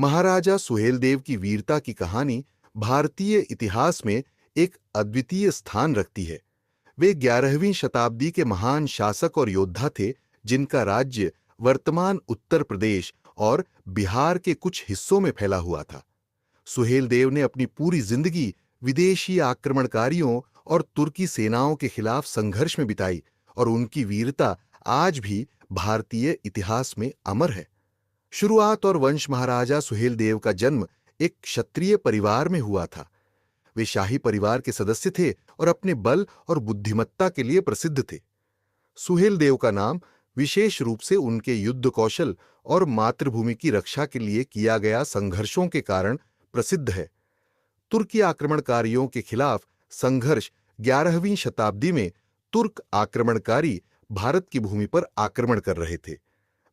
महाराजा सुहेलदेव की वीरता की कहानी भारतीय इतिहास में एक अद्वितीय स्थान रखती है। वे 11वीं शताब्दी के महान शासक और योद्धा थे, जिनका राज्य वर्तमान उत्तर प्रदेश और बिहार के कुछ हिस्सों में फैला हुआ था। सुहेलदेव ने अपनी पूरी जिंदगी विदेशी आक्रमणकारियों और तुर्की सेनाओं के खिलाफ संघर्ष में बिताई और उनकी वीरता आज भी भारतीय इतिहास में अमर है। शुरुआत और वंश महाराजा सुहेलदेव का जन्म एक क्षत्रिय परिवार में हुआ था। वे शाही परिवार के सदस्य थे और अपने बल और बुद्धिमत्ता के लिए प्रसिद्ध थे। सुहेलदेव का नाम विशेष रूप से उनके युद्ध कौशल और मातृभूमि की रक्षा के लिए किया गया संघर्षों के कारण प्रसिद्ध है। तुर्की आक्रमणकारियों के खिलाफ संघर्ष 11वीं शताब्दी में तुर्क आक्रमणकारी भारत की भूमि पर आक्रमण कर रहे थे।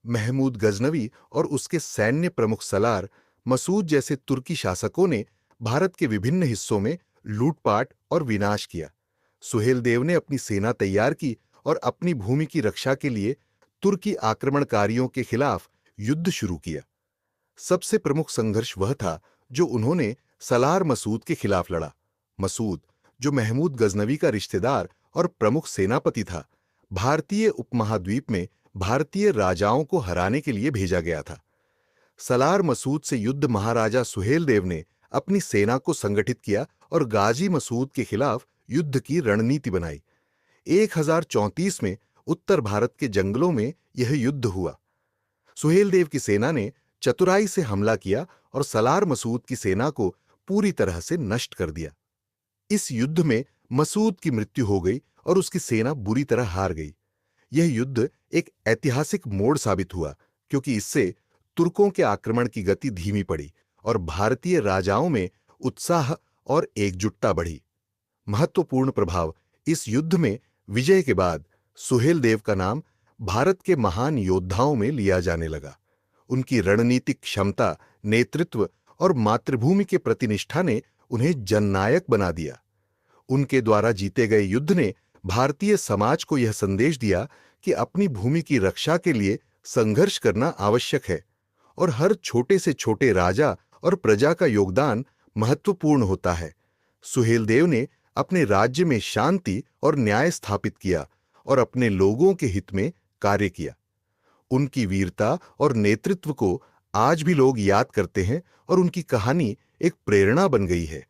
महमूद गजनवी और उसके सैन्य प्रमुख सलार मसूद जैसे तुर्की शासकों ने भारत के विभिन्न हिस्सों में लूटपाट और विनाश किया। सुहेलदेव ने अपनी सेना तैयार की और अपनी भूमि की रक्षा के लिए तुर्की आक्रमणकारियों के खिलाफ युद्ध शुरू किया। सबसे प्रमुख संघर्ष वह था जो उन्होंने सलार मसूद के खिलाफ लड़ा। मसूद, जो महमूद गजनवी का रिश्तेदार और प्रमुख सेनापति था, भारतीय उपमहाद्वीप में भारतीय राजाओं को हराने के लिए भेजा गया था। सलार मसूद से युद्ध महाराजा सुहेलदेव ने अपनी सेना को संगठित किया और गाजी मसूद के खिलाफ युद्ध की रणनीति बनाई। 1034 में उत्तर भारत के जंगलों में यह युद्ध हुआ। सुहेलदेव की सेना ने चतुराई से हमला किया और सलार मसूद की सेना को पूरी तरह से नष्ट कर दिया। इस युद्ध में मसूद की मृत्यु हो गई और उसकी सेना बुरी तरह हार गई। यह युद्ध एक ऐतिहासिक मोड़ साबित हुआ, क्योंकि इससे तुर्कों के आक्रमण की गति धीमी पड़ी और भारतीय राजाओं में उत्साह और एकजुटता बढ़ी। महत्वपूर्ण प्रभाव: इस युद्ध में विजय के बाद सुहेलदेव का नाम भारत के महान योद्धाओं में लिया जाने लगा। उनकी रणनीतिक क्षमता, नेतृत्व और मातृभूमि के प्रति निष्ठा ने उन्हें जननायक बना दिया। उनके द्वारा जीते गए युद्ध ने भारतीय समाज को यह संदेश दिया कि अपनी भूमि की रक्षा के लिए संघर्ष करना आवश्यक है और हर छोटे से छोटे राजा और प्रजा का योगदान महत्वपूर्ण होता है। सुहेलदेव ने अपने राज्य में शांति और न्याय स्थापित किया और अपने लोगों के हित में कार्य किया। उनकी वीरता और नेतृत्व को आज भी लोग याद करते हैं और उनकी कहानी एक प्रेरणा बन गई है